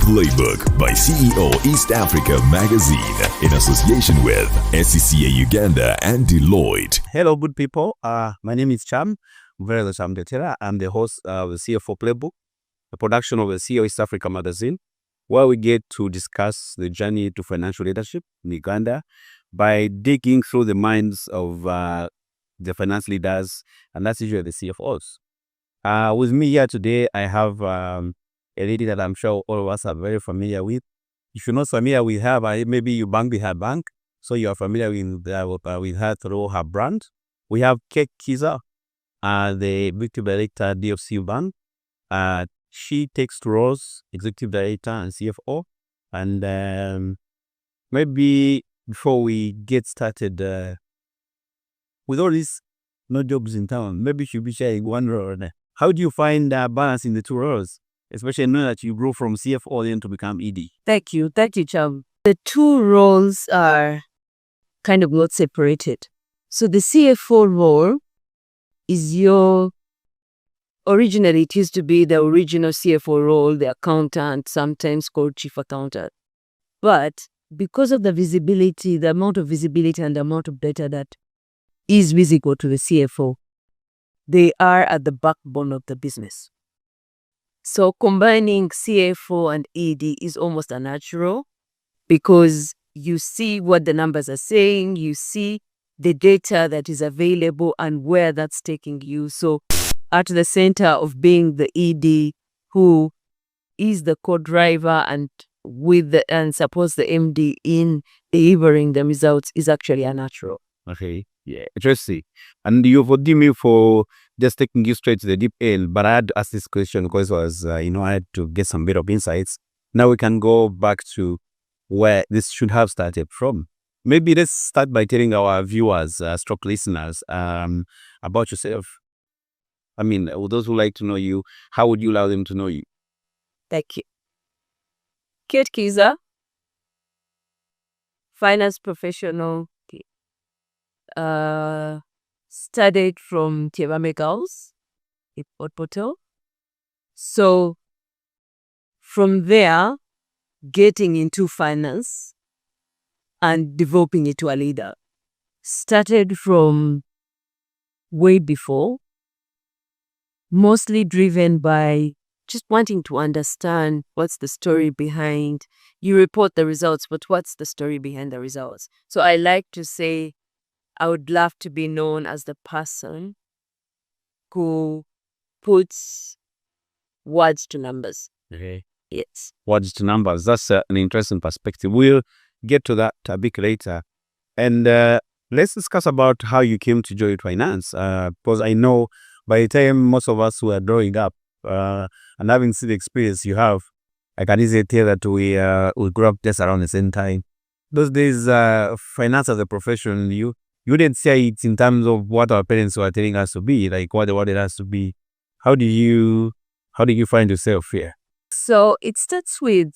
Playbook by CEO East Africa Magazine in association with FCCA Uganda and Deloitte. Hello, good people. My name is Cham Detera. I'm the host of the CFO Playbook, a production of the CEO East Africa Magazine, where we get to discuss the journey to financial leadership in Uganda by digging through the minds of the finance leaders, and that's usually the CFOs. With me here today, I have a lady that I'm sure all of us are very familiar with. If you're not familiar with her, maybe you bank with her bank, so you are familiar with her through her brand. We have Kate Kiiza, the Executive Director dfcu bank. She takes two roles, Executive Director and CFO. And maybe before we get started, with all these no jobs in town, maybe you should be sharing one role. How do you find balance in the two roles, especially knowing that you grow from CFO then to become ED? Thank you, Cham. The two roles are kind of not separated. So the CFO role is originally it used to be the original CFO role, the accountant, sometimes called chief accountant. But because of the visibility, the amount of visibility and the amount of data that is visible to the CFO, they are at the backbone of the business. So combining CFO and ED is almost unnatural because you see what the numbers are saying, you see the data that is available and where that's taking you. So at the center of being the ED who is the co-driver and supports the MD in delivering the results is actually unnatural. Okay, yeah, interesting. And you forgive me for just taking you straight to the deep end, but I had to ask this question because it was, I had to get some bit of insights. Now we can go back to where this should have started from. Maybe let's start by telling our viewers, stroke listeners, about yourself. I mean, those who like to know you, how would you allow them to know you? Thank you. Kate Kiiza, finance professional, studied from Tievame Girls in Poto. So from there, getting into finance and developing it to a leader started from way before, mostly driven by just wanting to understand what's the story behind. You report the results, but what's the story behind the results? So I like to say I would love to be known as the person who puts words to numbers. Okay. Yes. Words to numbers. That's an interesting perspective. We'll get to that a bit later. And let's discuss about how you came to join finance. Because I know by the time most of us were growing up and having seen the experience you have, I can easily tell that we grew up just around the same time. Those days, finance as a profession, you didn't say it in terms of what our parents were telling us to be, like what they wanted us to be. How did you find yourself here? So it starts with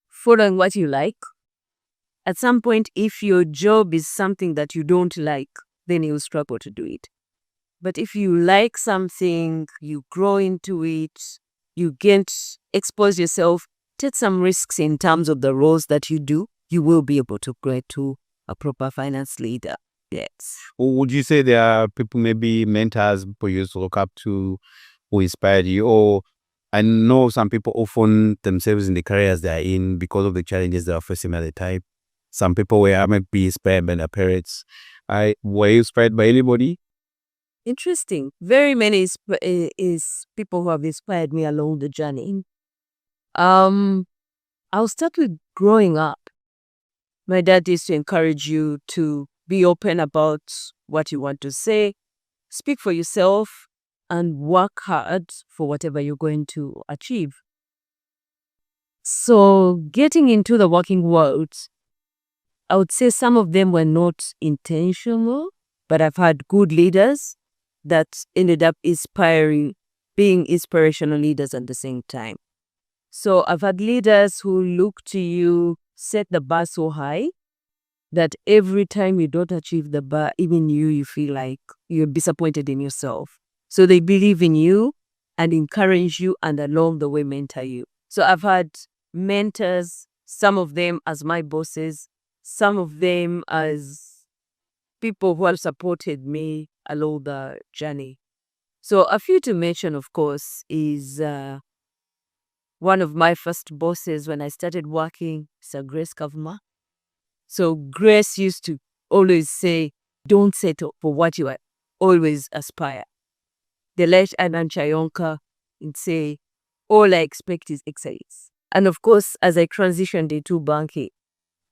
following what you like. At some point, if your job is something that you don't like, then you'll struggle to do it. But if you like something, you grow into it, you expose yourself, take some risks in terms of the roles that you do, you will be able to grow to a proper finance leader. Yes. Or would you say there are people, maybe mentors, people you used to look up to who inspired you? Or I know some people often themselves in the careers they are in because of the challenges they are facing at the time. Some people were maybe inspired by their parents. Were you inspired by anybody? Interesting. Very many is people who have inspired me along the journey. I'll start with growing up. My dad used to encourage you to be open about what you want to say, speak for yourself, and work hard for whatever you're going to achieve. So getting into the working world, I would say some of them were not intentional, but I've had good leaders that ended up being inspirational leaders at the same time. So I've had leaders who look to you, set the bar so high that every time you don't achieve the bar, even you feel like you're disappointed in yourself. So they believe in you and encourage you and along the way mentor you. So I've had mentors, some of them as my bosses, some of them as people who have supported me along the journey. So a few to mention, of course, is one of my first bosses when I started working, Sir Grace Kavuma. So Grace used to always say, don't settle for what you are, always aspire. The late Anan Chayonka would say, all I expect is excellence. And of course, as I transitioned into banking,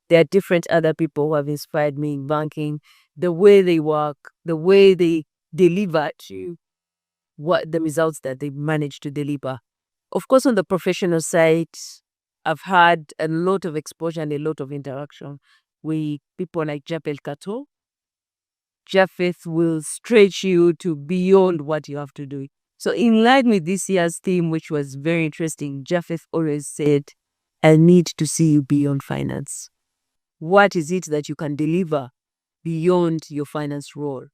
there are different other people who have inspired me in banking, the way they work, the way they deliver to what the results that they manage to deliver. Of course, on the professional side, I've had a lot of exposure and a lot of interaction with people like Japhet Kato. Japhet will stretch you to beyond what you have to do. So in line with this year's theme, which was very interesting, Japhet always said, I need to see you beyond finance. What is it that you can deliver beyond your finance role?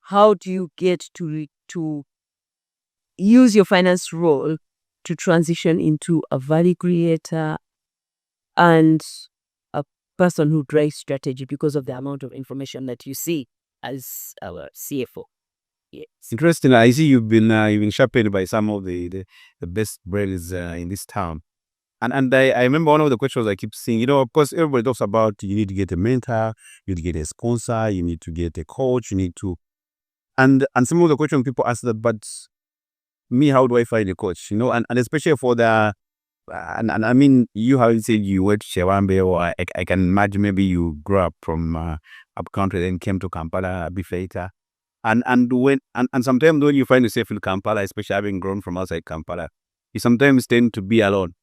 How do you get to use your finance role to transition into a value creator and a person who drives strategy because of the amount of information that you see as our CFO? Yes. Interesting. I see you've been sharpened by some of the best brains in this town. And I remember one of the questions I keep seeing, of course, everybody talks about you need to get a mentor, you need to get a sponsor, you need to get a coach, you need to, and some of the questions people ask that, but me, how do I find a coach? And especially for the, and I mean, you have said you went to Shewambe, or I can imagine maybe you grew up from up country, then came to Kampala a bit later. And sometimes when you find yourself in Kampala, especially having grown from outside Kampala, you sometimes tend to be alone,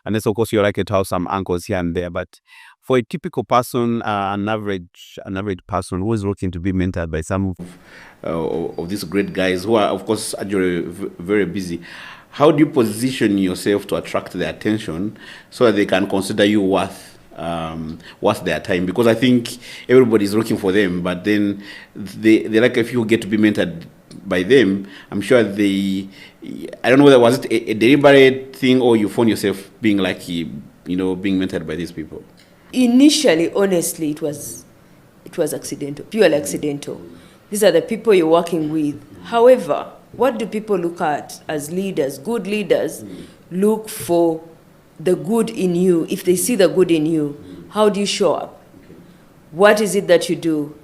unless of course you're like to have some uncles here and there. But for a typical person, an average person who is looking to be mentored by some of these great guys who are, of course, actually very busy, how do you position yourself to attract their attention so that they can consider you worth their time? Because I think everybody's looking for them, but then they like, if you get to be mentored by them, I'm sure I don't know whether was it a deliberate thing or you found yourself being lucky, being mentored by these people. Initially, honestly, it was accidental, purely accidental. These are the people you're working with. However, what do people look at as leaders? Good leaders look for the good in you. If they see the good in you, how do you show up? What is it that you do?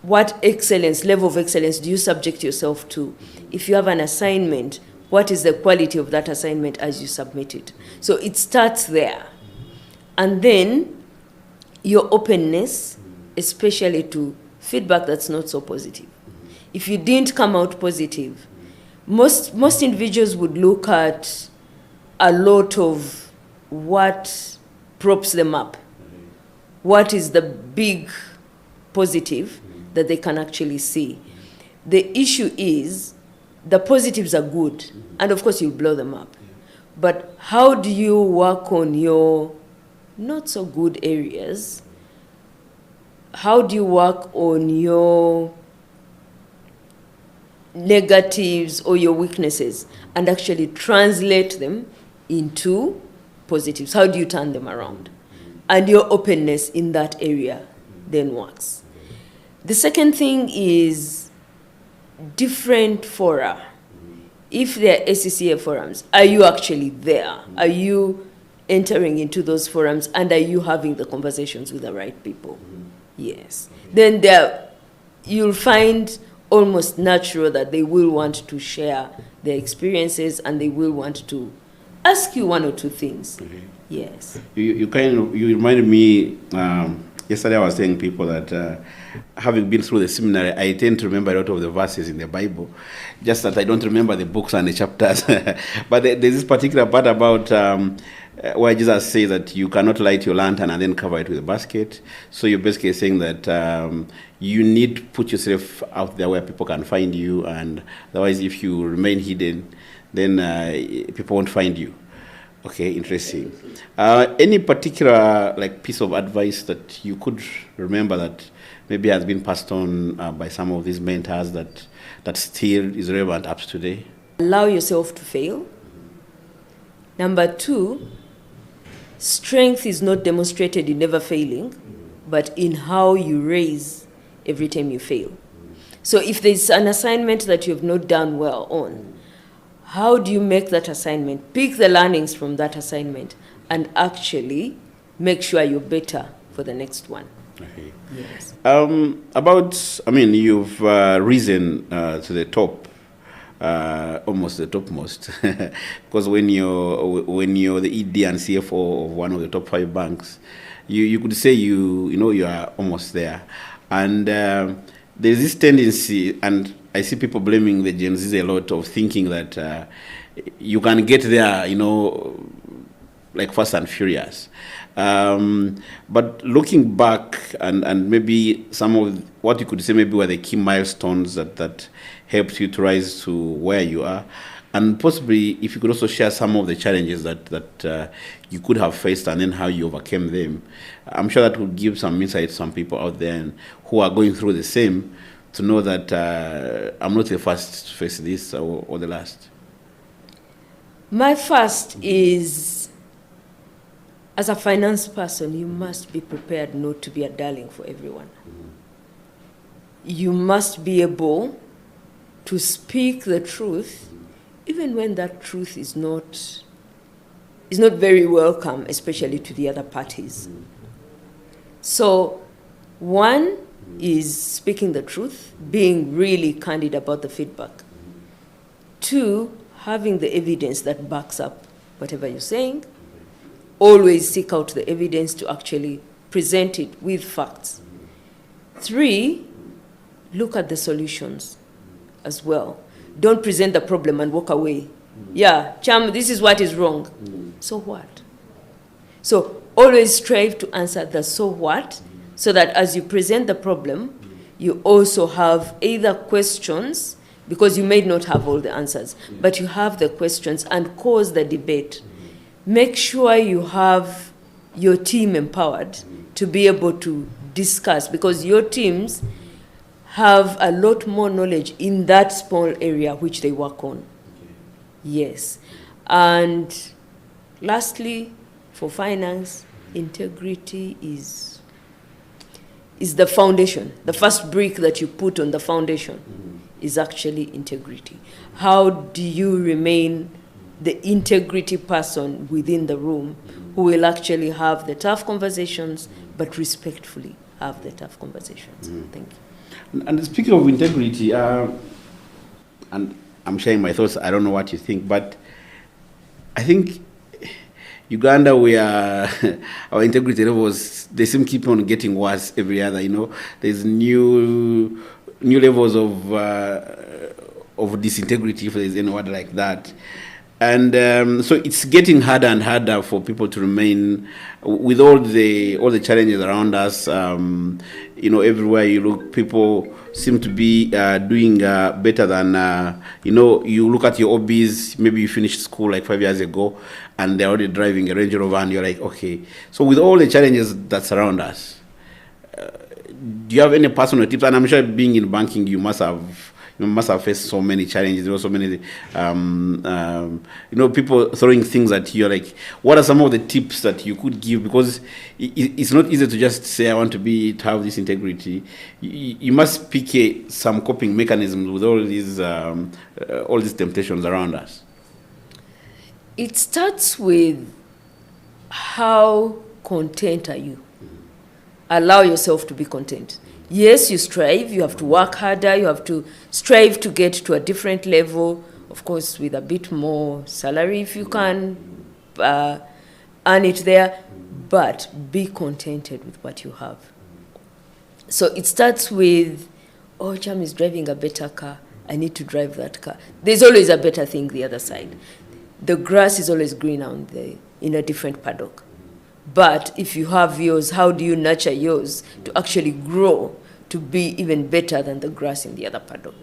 What level of excellence do you subject yourself to? If you have an assignment, what is the quality of that assignment as you submit it? So it starts there. And then your openness, especially to feedback that's not so positive. If you didn't come out positive, most individuals would look at a lot of what props them up. What is the big positive that they can actually see? The issue is the positives are good, and of course you'll blow them up. But how do you work on your not so good areas? How do you work on your negatives or your weaknesses and actually translate them into positives? How do you turn them around? And your openness in that area then works. The second thing is different fora. If there are FCCA forums, are you actually there? Are you entering into those forums, and are you having the conversations with the right people? Yes. Then you'll find almost natural that they will want to share their experiences and they will want to ask you one or two things. Yes. You reminded me, yesterday I was telling people that having been through the seminary, I tend to remember a lot of the verses in the Bible, just that I don't remember the books and the chapters. But there's this particular part about where Jesus says that you cannot light your lantern and then cover it with a basket. So you're basically saying that you need to put yourself out there where people can find you, and otherwise if you remain hidden, then people won't find you. Okay, interesting. Any particular piece of advice that you could remember that maybe has been passed on by some of these mentors that still is relevant up to today? Allow yourself to fail. Number two, strength is not demonstrated in never failing, but in how you raise every time you fail. So if there's an assignment that you have not done well on, how do you make that assignment? Pick the learnings from that assignment and actually make sure you're better for the next one. Okay. Yes. You've risen to the top, almost the topmost, because when you're the ED and CFO of one of the top 5 banks, you could say you are almost there, and there's this tendency, and I see people blaming the Gen Z a lot, of thinking that you can get there, like fast and furious. But looking back, and maybe some of what you could say maybe were the key milestones that helped you to rise to where you are, and possibly if you could also share some of the challenges that you could have faced and then how you overcame them. I'm sure that would give some insight to some people out there who are going through the same, to know that I'm not the first to face this or the last. My first is, as a finance person, you must be prepared not to be a darling for everyone. You must be able to speak the truth, even when that truth is not very welcome, especially to the other parties. So, one is speaking the truth, being really candid about the feedback. 2, having the evidence that backs up whatever you're saying. Always seek out the evidence to actually present it with facts. 3, look at the solutions as well. Don't present the problem and walk away. Yeah, Cham, this is what is wrong. So what? So always strive to answer the so what, so that as you present the problem, you also have either questions, because you may not have all the answers, but you have the questions and cause the debate. Make sure you have your team empowered to be able to discuss, because your teams have a lot more knowledge in that small area which they work on. Yes. And lastly, for finance, integrity is the foundation. The first brick that you put on the foundation is actually integrity. How do you remain the integrity person within the room who will actually have the tough conversations, but respectfully have the tough conversations? Thank you. And speaking of integrity, and I'm sharing my thoughts, I don't know what you think, but I think Uganda, we are, our integrity levels, they seem to keep on getting worse every other, There's new levels of disintegrity, if there's any word like that. And so it's getting harder and harder for people to remain, with all the challenges around us. Everywhere you look, people seem to be doing better than, you look at your hobbies, maybe you finished school like 5 years ago, and they're already driving a Range Rover, and you're like, okay. So with all the challenges that surround us, do you have any personal tips? And I'm sure being in banking, you must have faced so many challenges. There were so many, people throwing things at you. Like, what are some of the tips that you could give? Because it's not easy to just say, I want to have this integrity. You must pick some coping mechanisms with all these temptations around us. It starts with, how content are you? Allow yourself to be content. Yes, you strive, you have to work harder, you have to strive to get to a different level, of course, with a bit more salary if you can earn it there, but be contented with what you have. So it starts with, oh, Cham is driving a better car, I need to drive that car. There's always a better thing the other side. The grass is always greener on in a different paddock. But if you have yours, how do you nurture yours to actually grow to be even better than the grass in the other paddock?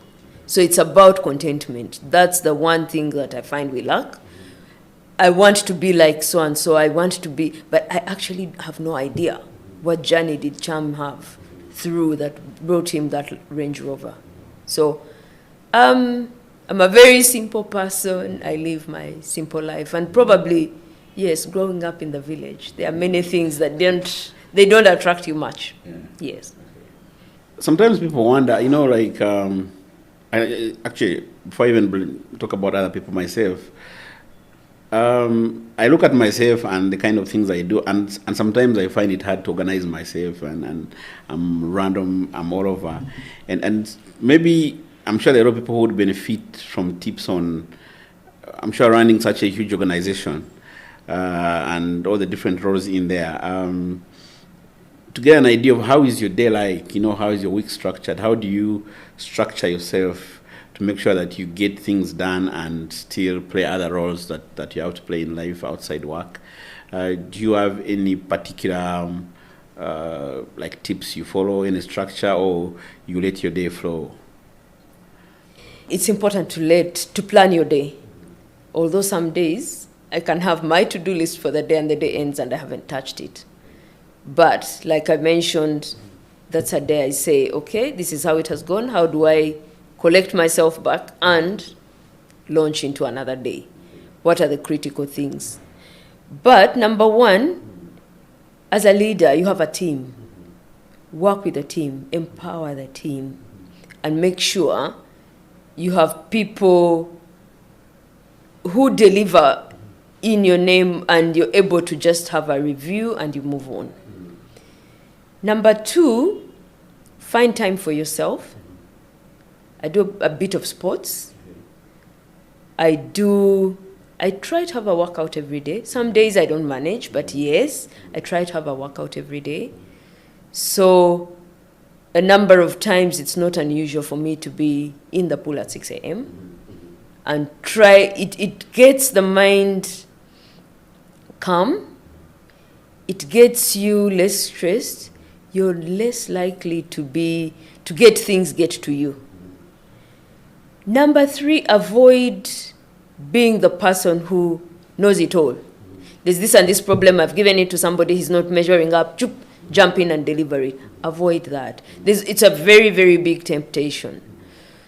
So it's about contentment. That's the one thing that I find we lack. I want to be like so-and-so, I want to be, but I actually have no idea what journey did Cham have through that brought him that Range Rover. So I'm a very simple person. I live my simple life, and probably, Yes, growing up in the village, there are many things that don't attract you much. Yeah. Yes. Sometimes people wonder, actually, before I even talk about other people, myself, I look at myself and the kind of things I do, and sometimes I find it hard to organize myself, and I'm random, I'm all over. And maybe, I'm sure there are people who would benefit from tips on, I'm sure, running such a huge organization and all the different roles in there. To get an idea of how is your day like, how is your week structured, how do you structure yourself to make sure that you get things done and still play other roles that you have to play in life outside work? Do you have any particular like tips you follow, any structure, or you let your day flow? It's important to plan your day. Although some days I can have my to-do list for the day and the day ends and I haven't touched it. But like I mentioned, that's a day I say, okay, this is how it has gone. How do I collect myself back and launch into another day? What are the critical things? But number one, as a leader, you have a team. Work with the team, empower the team, and make sure you have people who deliver in your name and you're able to just have a review and you move on. Number two, find time for yourself. I do a bit of sports. I try to have a workout every day. Some days I don't manage, but yes, I try to have a workout every day. So a number of times it's not unusual for me to be in the pool at 6 a.m. and it gets the mind calm. It gets you less stressed. You're less likely to get things get to you. Number three, avoid being the person who knows it all. There's this and this problem, I've given it to somebody, he's not measuring up, jump in and deliver it. Avoid that. It's a very, very big temptation.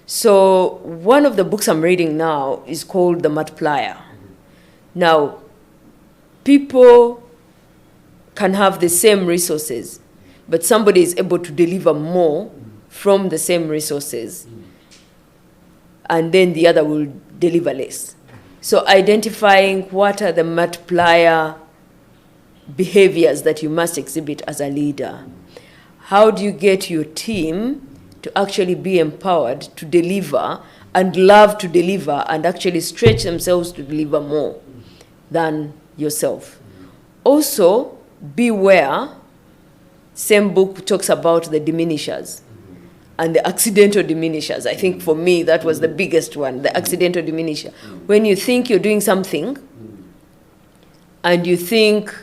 So one of the books I'm reading now is called The Multiplier. Now, people can have the same resources, but somebody is able to deliver more from the same resources, and then the other will deliver less. So identifying what are the multiplier behaviors that you must exhibit as a leader. How do you get your team to actually be empowered to deliver and love to deliver and actually stretch themselves to deliver more than yourself? Also, beware, same book talks about the diminishers and the accidental diminishers. I think for me that was the biggest one, the accidental diminisher. When you think you're doing something and you think,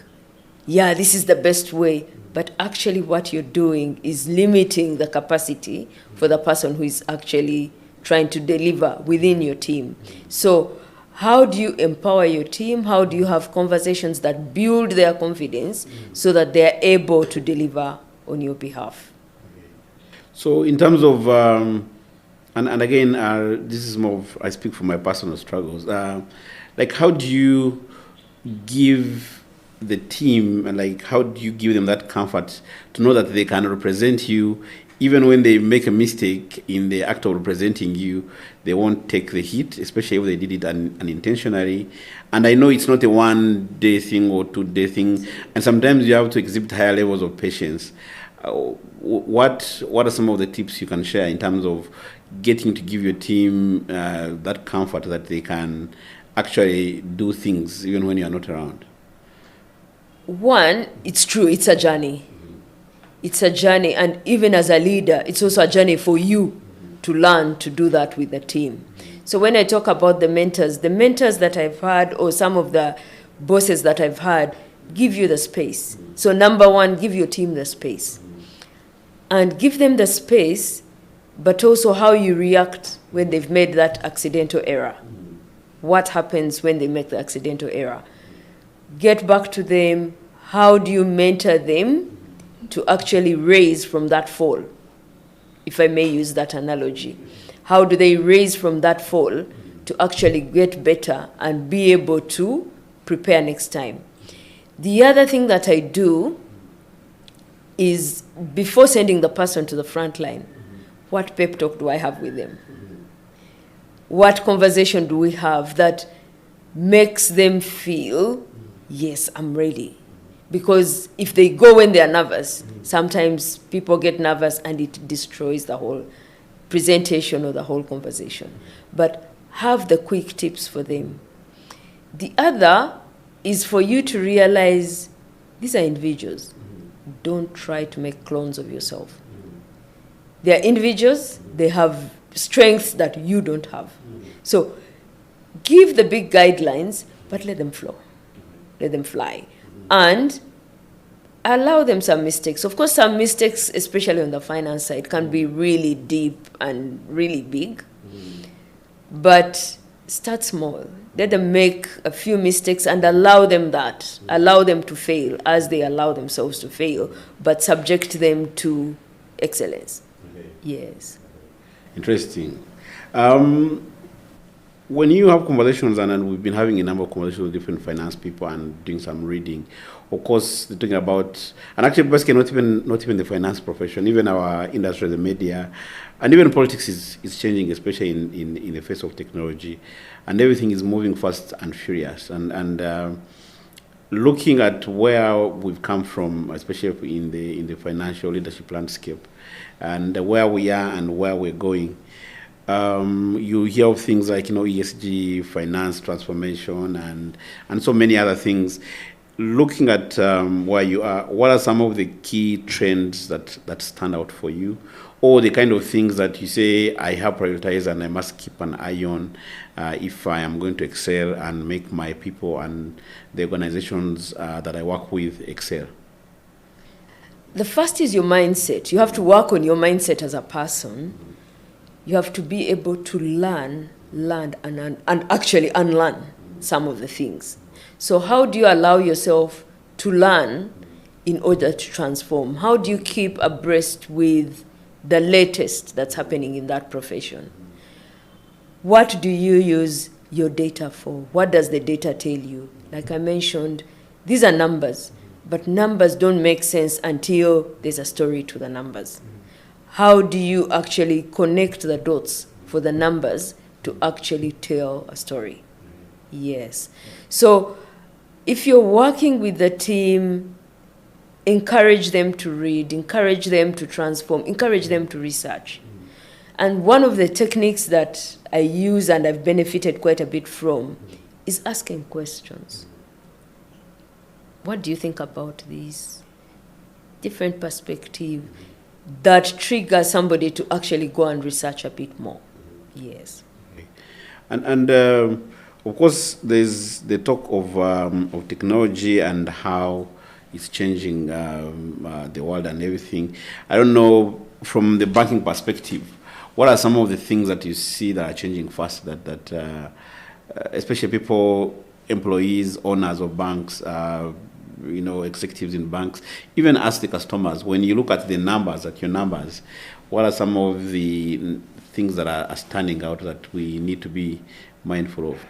yeah, this is the best way, but actually what you're doing is limiting the capacity for the person who is actually trying to deliver within your team. So how do you empower your team? How do you have conversations that build their confidence so that they're able to deliver on your behalf? So in terms of, and again, this is more of, I speak from my personal struggles. Like, how do you give the team, and like, how do you give them that comfort to know that they can represent you, even when they make a mistake in the act of representing you, they won't take the hit, especially if they did it unintentionally. And I know it's not a 1-day thing or 2-day thing, and sometimes you have to exhibit higher levels of patience. What are some of the tips you can share in terms of getting to give your team that comfort that they can actually do things even when you're not around? One, it's true, it's a journey. It's a journey, and even as a leader, it's also a journey for you to learn to do that with the team. So when I talk about the mentors that I've had, or some of the bosses that I've had, give you the space. So number one, give your team the space. And give them the space, but also how you react when they've made that accidental error. What happens when they make the accidental error? Get back to them. How do you mentor them to actually raise from that fall? If I may use that analogy. How do they raise from that fall to actually get better and be able to prepare next time. The other thing that I do is, before sending the person to the front line, what pep talk do I have with them? What conversation do we have that makes them feel, yes, I'm ready? Because if they go when they are nervous, sometimes people get nervous and it destroys the whole presentation or the whole conversation. But have the quick tips for them. The other is for you to realize these are individuals. Don't try to make clones of yourself. They are individuals. They have strengths that you don't have. So give the big guidelines, but let them flow. Let them fly. And allow them some mistakes. Of course, some mistakes, especially on the finance side, can be really deep and really big. But start small. Let them make a few mistakes and allow them that. Allow them to fail as they allow themselves to fail, but subject them to excellence. Okay. Yes. Interesting. When you have conversations, and we've been having a number of conversations with different finance people and doing some reading, of course, they're talking about, and actually, basically, not even the finance profession, even our industry, the media, and even politics is changing, especially in the face of technology, and everything is moving fast and furious. And looking at where we've come from, especially in the financial leadership landscape, and where we are and where we're going. You hear of things like, ESG, finance transformation, and so many other things. Looking at where you are, what are some of the key trends that stand out for you, or the kind of things that you say, I have prioritized and I must keep an eye on if I am going to excel and make my people and the organizations that I work with excel? The first is your mindset. You have to work on your mindset as a person. You have to be able to learn, and actually unlearn some of the things. So how do you allow yourself to learn in order to transform? How do you keep abreast with the latest that's happening in that profession? What do you use your data for? What does the data tell you? Like I mentioned, these are numbers, but numbers don't make sense until there's a story to the numbers. How do you actually connect the dots for the numbers to actually tell a story? Yes. So if you're working with the team, encourage them to read, encourage them to transform, encourage them to research. And one of the techniques that I use and I've benefited quite a bit from is asking questions. What do you think about this? Different perspective that triggers somebody to actually go and research a bit more. Yes. Okay. And of course, there's the talk of technology and how it's changing the world and everything. I don't know, from the banking perspective, what are some of the things that you see that are changing fast that especially people, employees, owners of banks, executives in banks, even as the customers, when you look at the numbers, what are some of the things that are standing out that we need to be mindful of?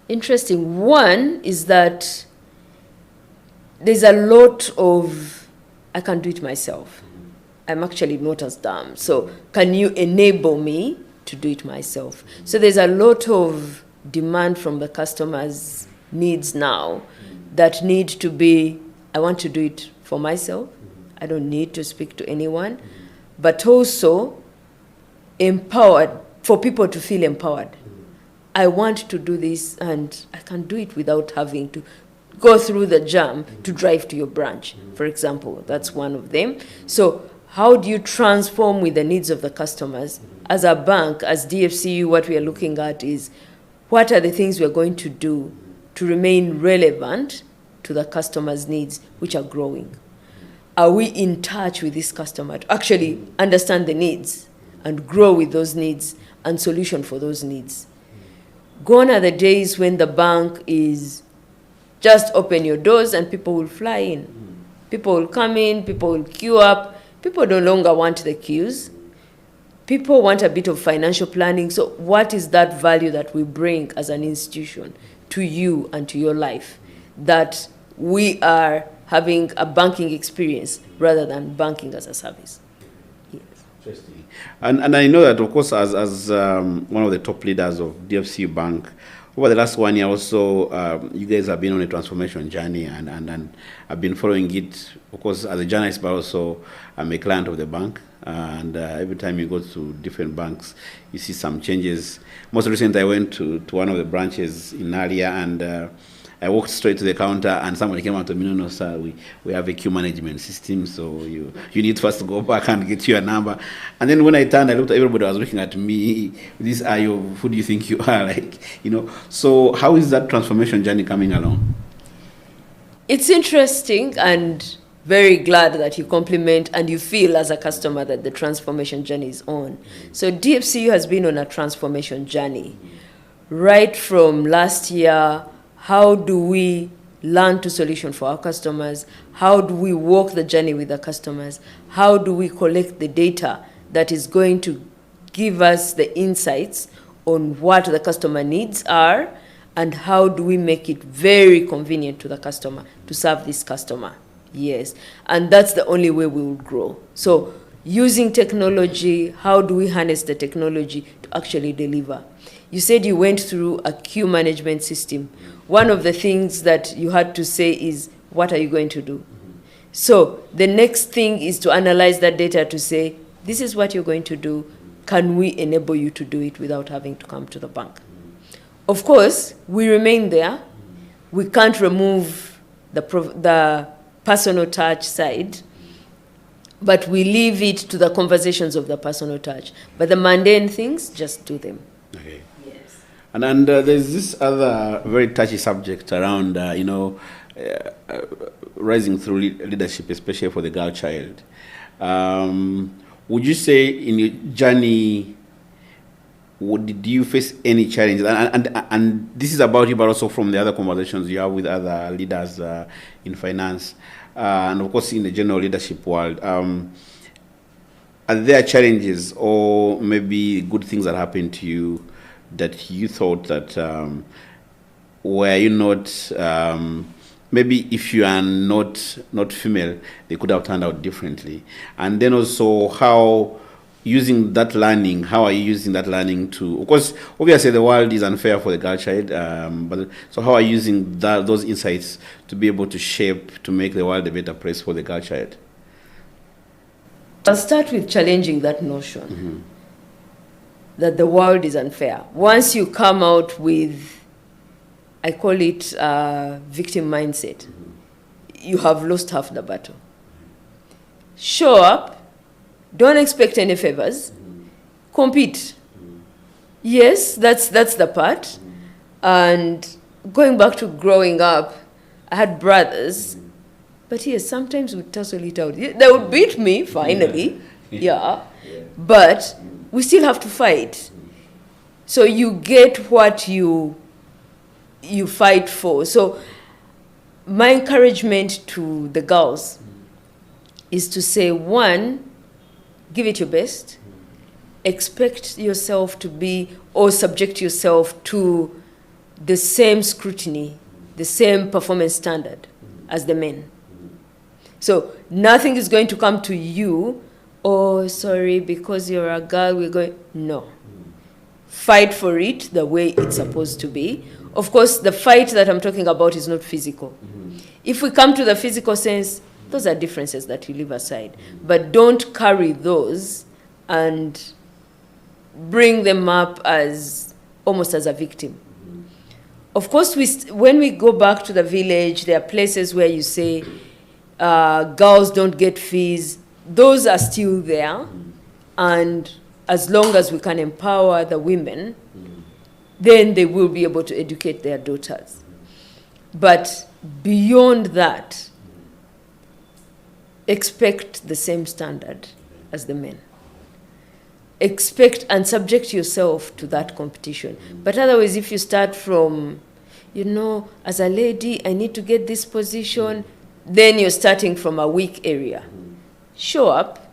Interesting. One is that there's a lot of, I can do it myself. I'm actually not as dumb. So can you enable me to do it myself? So there's a lot of demand from the customers' needs now that need to be, I want to do it for myself. I don't need to speak to anyone. But also empowered, for people to feel empowered. I want to do this and I can do it without having to go through the jam to drive to your branch, for example. That's one of them. So how do you transform with the needs of the customers? As a bank, as DFCU, what we are looking at is what are the things we are going to do to remain relevant to the customer's needs, which are growing? Are we in touch with this customer to actually understand the needs and grow with those needs and solution for those needs? Gone are the days when the bank is just open your doors and people will fly in. People will come in, people will queue up. People no longer want the queues. People want a bit of financial planning. So what is that value that we bring as an institution to you and to your life, that we are having a banking experience rather than banking as a service. Yes. Interesting. And I know that, of course, as one of the top leaders of DFCU Bank, over the last 1 year also, you guys have been on a transformation journey, and I've been following it, of course, as a journalist, but also I'm a client of the bank. And every time you go to different banks, you see some changes. Most recently, I went to one of the branches in Aria, and I walked straight to the counter, and somebody came out to me, no, sir, we have a queue management system, so you need first to go back and get your number. And then when I turned, I looked at everybody was looking at me. These are you, who do you think you are? So how is that transformation journey coming along? It's interesting, and very glad that you compliment and you feel as a customer that the transformation journey is on. So DFCU has been on a transformation journey. Right from last year, how do we learn to solution for our customers? How do we walk the journey with the customers? How do we collect the data that is going to give us the insights on what the customer needs are, and how do we make it very convenient to the customer to serve this customer? Yes, and that's the only way we will grow. So using technology, how do we harness the technology to actually deliver? You said you went through a queue management system. One of the things that you had to say is, what are you going to do? So the next thing is to analyze that data to say, this is what you're going to do. Can we enable you to do it without having to come to the bank? Of course, we remain there. We can't remove the personal touch side, but we leave it to the conversations of the personal touch. But the mundane things, just do them. Okay. Yes. And there's this other very touchy subject around, rising through leadership, especially for the girl child. Would you say in your journey, did you face any challenges? And this is about you, but also from the other conversations you have with other leaders in finance, and of course in the general leadership world. Are there challenges or maybe good things that happened to you that you thought that were you not, maybe if you are not female, they could have turned out differently? And then also how using that learning, how are you using that learning to, of course, obviously the world is unfair for the girl child, but so how are you using those insights to be able to shape, to make the world a better place for the girl child? I'll start with challenging that notion that the world is unfair. Once you come out with, I call it victim mindset, you have lost half the battle. Show up. Don't expect any favors. Compete. Yes, that's the part. And going back to growing up, I had brothers, but yes, sometimes we tussle it out. They would beat me, finally, yeah. But we still have to fight. So you get what you fight for. So my encouragement to the girls is to say, one, give it your best. Expect yourself to be, or subject yourself to the same scrutiny, the same performance standard as the men. So nothing is going to come to you, oh, sorry, because you're a girl, we're going, no. Fight for it the way it's supposed to be. Of course, the fight that I'm talking about is not physical. If we come to the physical sense, those are differences that you leave aside. But don't carry those and bring them up as almost as a victim. Of course, when we go back to the village, there are places where you say girls don't get fees. Those are still there. And as long as we can empower the women, then they will be able to educate their daughters. But beyond that, expect the same standard as the men. Expect and subject yourself to that competition. But otherwise, if you start from, as a lady, I need to get this position, then you're starting from a weak area. Show up,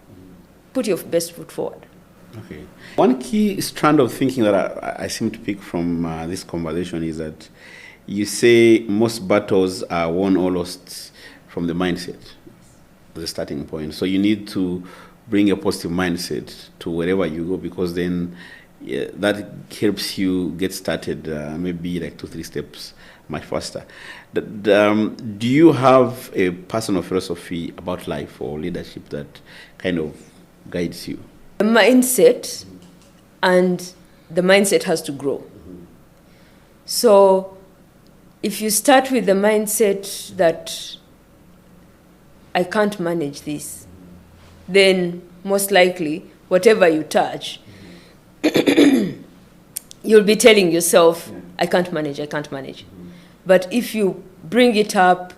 put your best foot forward. Okay. One key strand of thinking that I seem to pick from this conversation is that, you say most battles are won or lost from the mindset, the starting point. So you need to bring a positive mindset to wherever you go, because then that helps you get started, maybe like 2-3 steps much faster. Do you have a personal philosophy about life or leadership that kind of guides you? A mindset, and the mindset has to grow. So if you start with the mindset that I can't manage this, then most likely whatever you touch, you'll be telling yourself, I can't manage, I can't manage. But if you bring it up,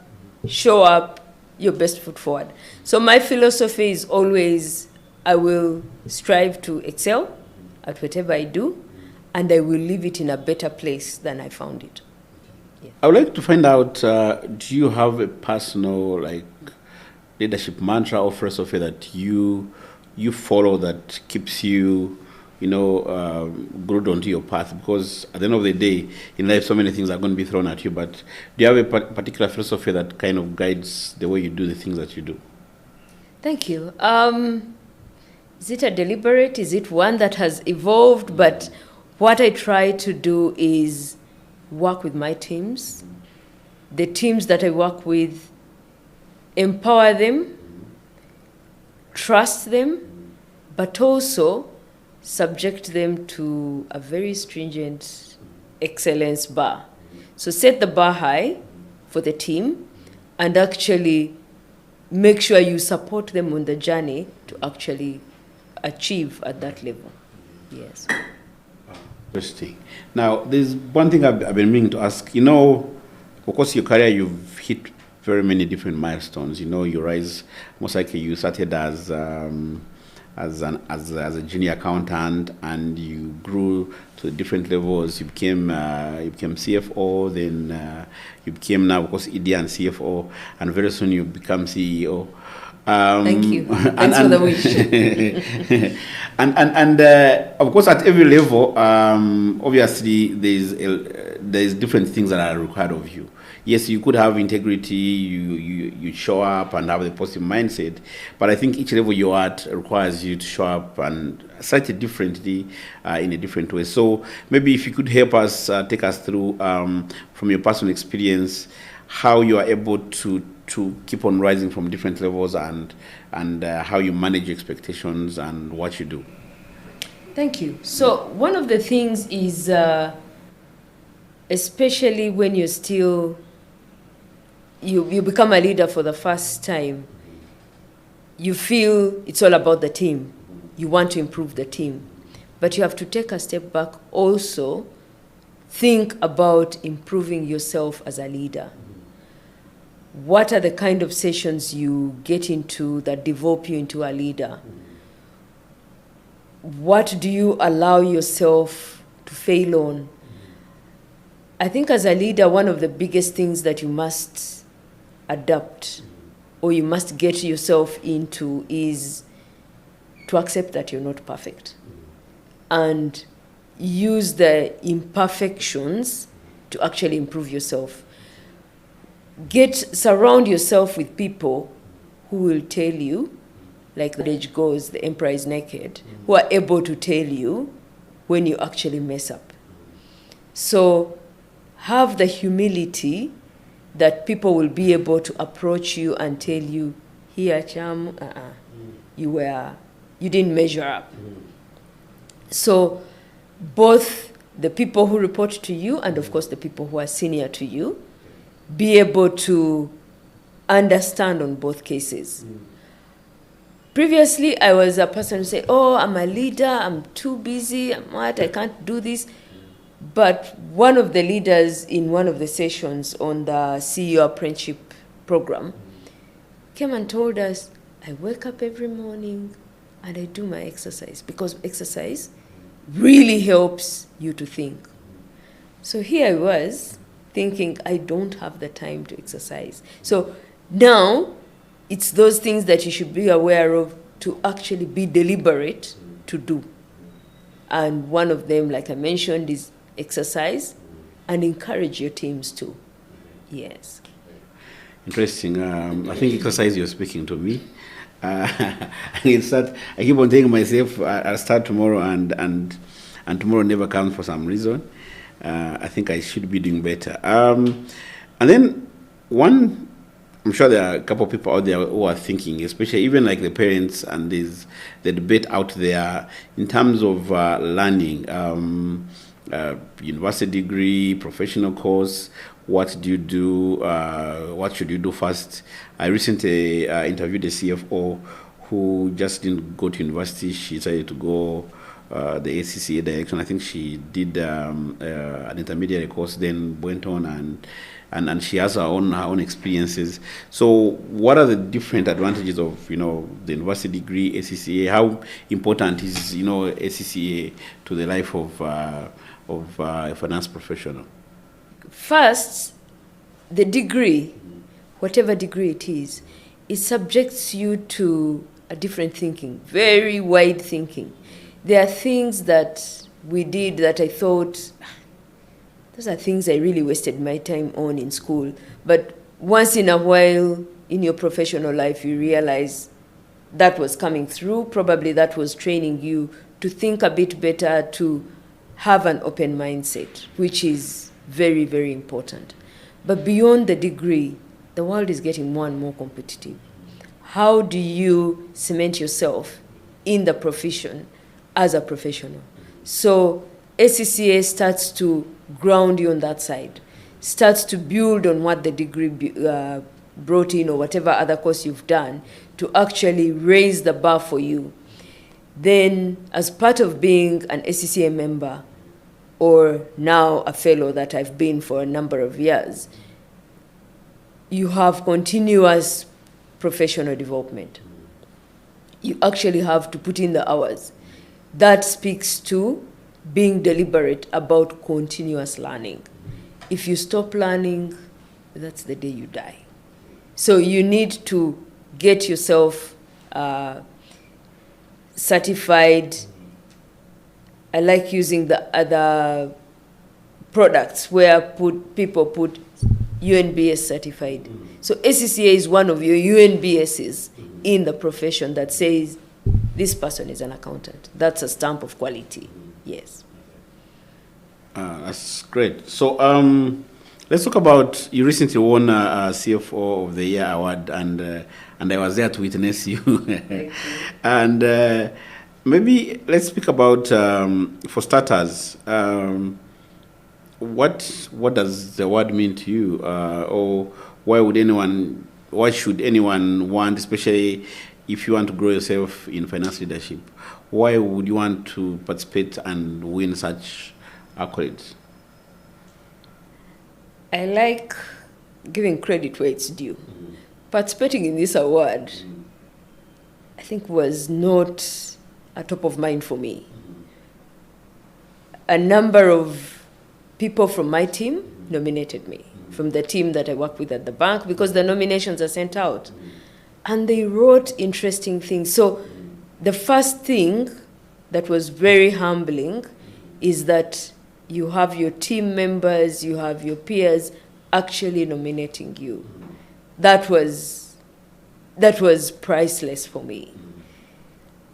show up, your best foot forward. So my philosophy is always, I will strive to excel at whatever I do, and I will leave it in a better place than I found it. Yeah. I would like to find out, do you have a personal leadership mantra or philosophy that you follow that keeps you, glued onto your path? Because at the end of the day, in life, so many things are going to be thrown at you. But do you have a particular philosophy that kind of guides the way you do the things that you do? Thank you. Is it a deliberate? Is it one that has evolved? But what I try to do is work with my teams, the teams that I work with, empower them, trust them, but also subject them to a very stringent excellence bar. So set the bar high for the team and actually make sure you support them on the journey to actually achieve at that level. Yes. Interesting. Now, there's one thing I've been meaning to ask. Of course, your career, you've hit very many different milestones. You rise, most likely you started as a junior accountant, and you grew to different levels. You became CFO, then you became now, of course, ED and CFO, and very soon you become CEO. Thank you. Thanks for the wish. and of course, at every level, obviously, there's different things that are required of you. Yes, you could have integrity, you show up and have the positive mindset, but I think each level you're at requires you to show up and slightly differently in a different way. So maybe if you could help us, take us through, from your personal experience, how you are able to keep on rising from different levels, and how you manage expectations and what you do. Thank you. So one of the things is, especially when you're still, you become a leader for the first time, you feel it's all about the team. You want to improve the team. But you have to take a step back also, think about improving yourself as a leader. What are the kind of sessions you get into that develop you into a leader? What do you allow yourself to fail on? I think as a leader, one of the biggest things that you must adapt or you must get yourself into is to accept that you're not perfect and use the imperfections to actually improve yourself. Surround yourself with people who will tell you, like the adage goes, the emperor is naked, who are able to tell you when you actually mess up. So have the humility that people will be able to approach you and tell you, here, Cham, you didn't measure up. So both the people who report to you and, of course, the people who are senior to you, be able to understand on both cases. Previously, I was a person who said, I'm a leader, I'm too busy, I can't do this. But one of the leaders in one of the sessions on the CEO apprenticeship program came and told us, I wake up every morning and I do my exercise, because exercise really helps you to think. So here I was thinking, I don't have the time to exercise. So now it's those things that you should be aware of to actually be deliberate to do. And one of them, like I mentioned, is exercise and encourage your teams too. Yes. Interesting. I think exercise you're speaking to me. I keep on telling myself I'll start tomorrow, and tomorrow never comes for some reason. I think I should be doing better. And then I'm sure there are a couple of people out there who are thinking, especially even like the parents, and there's the debate out there in terms of learning, university degree, professional course. What do you do? What should you do first? I recently interviewed a CFO who just didn't go to university. She decided to go the FCCA direction. I think she did an intermediate course, then went on and she has her own experiences. So what are the different advantages of, the university degree, FCCA? How important is, FCCA to the life of a finance professional? First, the degree, whatever degree it subjects you to a different thinking, very wide thinking. There are things that we did that I thought, those are things I really wasted my time on in school. But once in a while in your professional life, you realize that was coming through. Probably that was training you to think a bit better, to have an open mindset, which is very, very important. But beyond the degree, the world is getting more and more competitive. How do you cement yourself in the profession as a professional? So FCCA starts to ground you on that side, starts to build on what the degree brought in, or whatever other course you've done, to actually raise the bar for you. Then, as part of being an FCCA member, or now a fellow that I've been for a number of years, you have continuous professional development. You actually have to put in the hours. That speaks to being deliberate about continuous learning. If you stop learning, that's the day you die. So you need to get yourself certified. I like using the other products where people put UNBS certified. So FCCA is one of your UNBSs in the profession that says this person is an accountant. That's a stamp of quality. Yes. That's great. So let's talk about, you recently won a CFO of the Year award, and I was there to witness you. And maybe let's speak about, for starters, what does the award mean to you, or why should anyone want, especially if you want to grow yourself in finance leadership, why would you want to participate and win such accolades? I like giving credit where it's due. Participating in this award, I think, was not a top of mind for me. A number of people from my team nominated me, from the team that I work with at the bank, because the nominations are sent out. And they wrote interesting things. So the first thing that was very humbling is that you have your team members, you have your peers actually nominating you. That was priceless for me.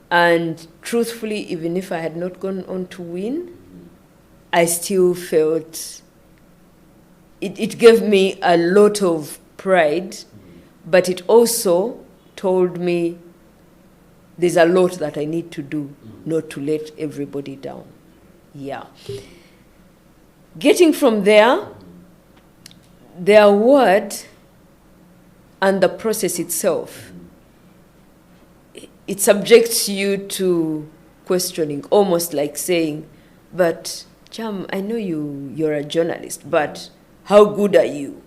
And truthfully, even if I had not gone on to win, I still felt it gave me a lot of pride, but it also told me there's a lot that I need to do not to let everybody down. Yeah. Getting from there, the award and the process itself, it subjects you to questioning, almost like saying, but Cham, I know you're a journalist, but how good are you?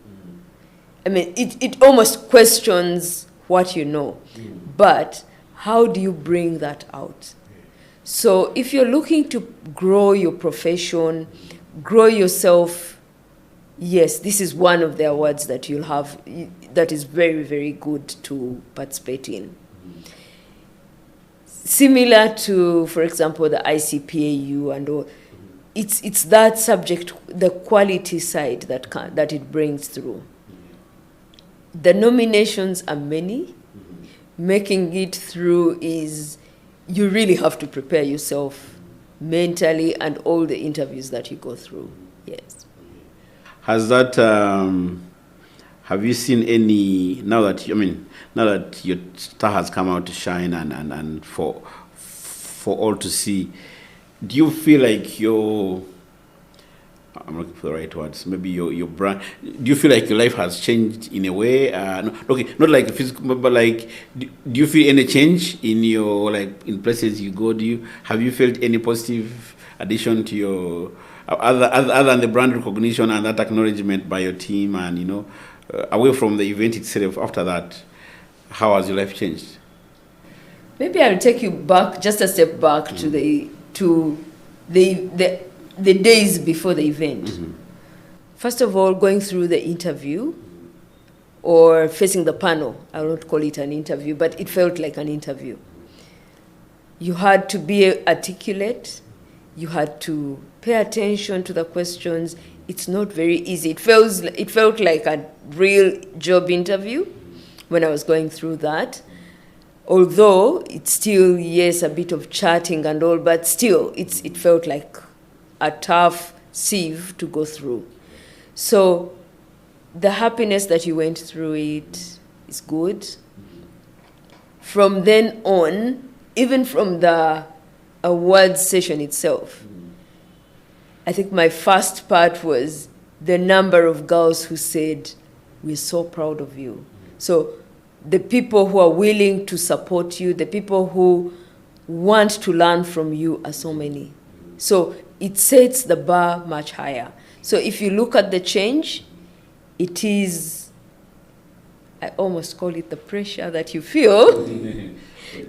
I mean, it almost questions what you know, but how do you bring that out? So if you're looking to grow your profession, grow yourself, yes, this is one of the awards that you'll have that is very, very good to participate in. Similar to, for example, the ICPAU and all, it's that subject, the quality side that it brings through. The nominations are many. Making it through is, you really have to prepare yourself mentally and all the interviews that you go through. Yes. Has that, have you seen any, now that your star has come out to shine and for all to see, do you feel like I'm looking for the right words, maybe your brand, do you feel like your life has changed in a way? Not like physical, but like, do you feel any change in your, like, in places you go? Have you felt any positive addition to your, other than the brand recognition and that acknowledgement by your team, and away from the event itself, after that, how has your life changed? Maybe I'll take you back, just a step back, to the days before the event. Mm-hmm. First of all, going through the interview or facing the panel, I won't call it an interview, but it felt like an interview. You had to be articulate. You had to pay attention to the questions. It's not very easy. It felt like a real job interview when I was going through that. Although it's still, yes, a bit of chatting and all, but still, it felt like a tough sieve to go through. So the happiness that you went through it is good. From then on, even from the awards session itself, I think my first part was the number of girls who said, "We're so proud of you." So the people who are willing to support you, the people who want to learn from you are so many. So it sets the bar much higher. So if you look at the change, it is, I almost call it the pressure that you feel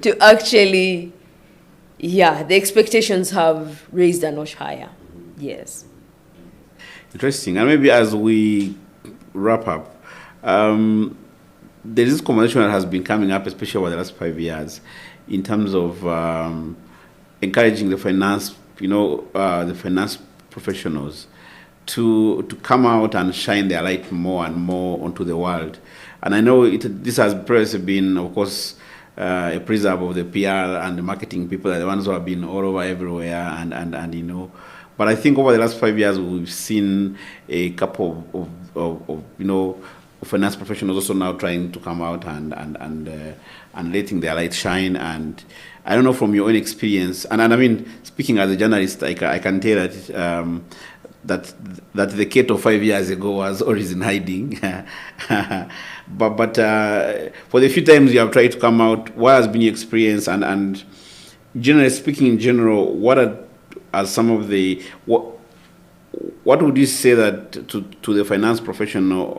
to actually, the expectations have raised a notch higher. Yes. Interesting. And maybe as we wrap up, there is this conversation that has been coming up, especially over the last 5 years, in terms of encouraging the finance professionals to come out and shine their light more and more onto the world. And I know this has previously been, of course, a preserve of the PR and the marketing people, are the ones who have been all over everywhere, and But I think over the last 5 years, we've seen a couple of finance professionals also now trying to come out and letting their light shine. And I don't know, from your own experience, and I mean, speaking as a journalist, I can tell that the Kate of 5 years ago was always in hiding. but for the few times you have tried to come out, what has been your experience? And generally speaking, in general, what are some of the what would you say that to the finance professional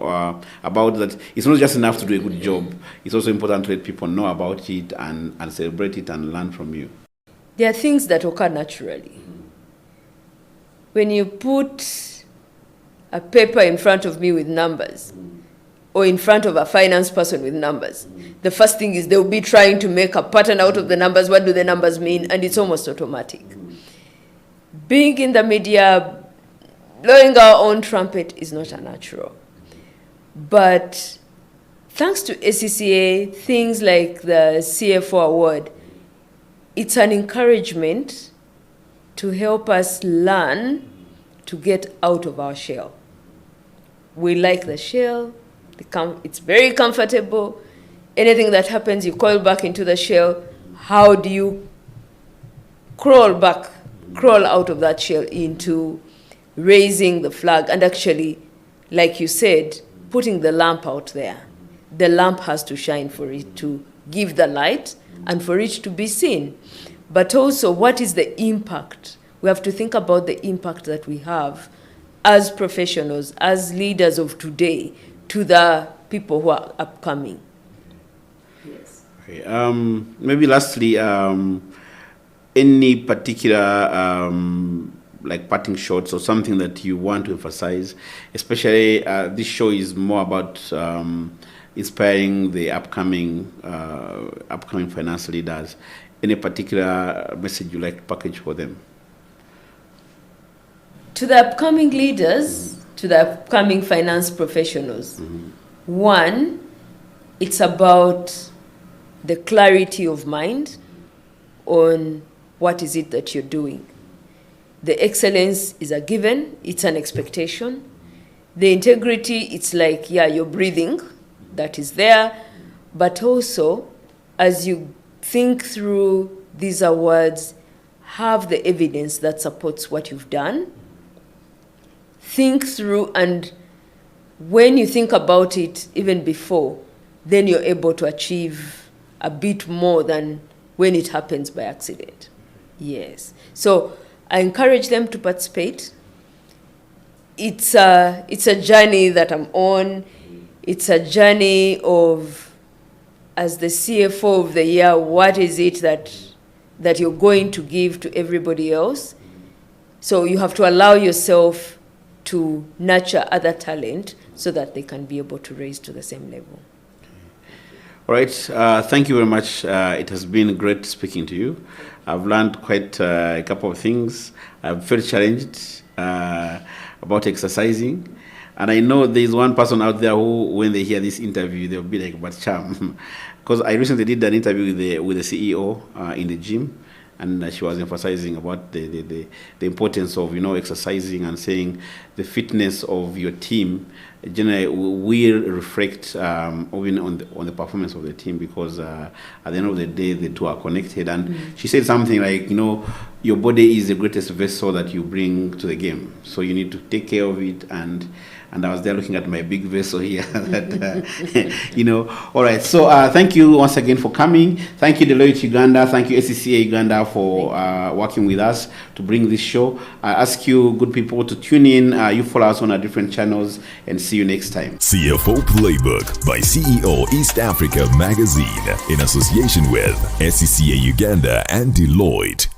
about that? It's not just enough to do a good job. It's also important to let people know about it and celebrate it and learn from you. There are things that occur naturally. When you put a paper in front of me with numbers, or in front of a finance person with numbers, the first thing is they'll be trying to make a pattern out of the numbers. What do the numbers mean? And it's almost automatic. Being in the media, blowing our own trumpet is not unnatural. But thanks to FCCA, things like the CFO award, it's an encouragement to help us learn to get out of our shell. We like the shell. It's very comfortable. Anything that happens, you coil back into the shell. How do you crawl out of that shell into raising the flag and actually, like you said, putting the lamp out there? The lamp has to shine for it to give the light and for it to be seen. But also, what is the impact? We have to think about the impact that we have as professionals, as leaders of today, to the people who are upcoming. Yes. Okay. Maybe lastly, any particular like parting shots or something that you want to emphasize? Especially, this show is more about inspiring the upcoming finance leaders. Any particular message you like to package for them? To the upcoming leaders, to the upcoming finance professionals, one, it's about the clarity of mind on what is it that you're doing. The excellence is a given, it's an expectation. The integrity, it's like, yeah, you're breathing, that is there. But also, as you think through these awards, have the evidence that supports what you've done. Think through, and when you think about it even before, then you're able to achieve a bit more than when it happens by accident. Yes. So I encourage them to participate. It's a journey that I'm on. It's a journey of, as the CFO of the year, what is it that you're going to give to everybody else? So you have to allow yourself to nurture other talent so that they can be able to raise to the same level. All right. Thank you very much. It has been great speaking to you. I've learned quite a couple of things. I've felt challenged about exercising. And I know there's one person out there who, when they hear this interview, they'll be like, but Cham. Because I recently did an interview with the CEO in the gym. And she was emphasizing about the importance of, exercising, and saying the fitness of your team generally will reflect even on the performance of the team, because at the end of the day, the two are connected. And she said something like, your body is the greatest vessel that you bring to the game. So you need to take care of it. And I was there looking at my big vessel here. All right. So thank you once again for coming. Thank you, Deloitte Uganda. Thank you, FCCA Uganda, for working with us to bring this show. I ask you, good people, to tune in. You follow us on our different channels, and see you next time. CFO Playbook by CEO East Africa Magazine in association with FCCA Uganda and Deloitte.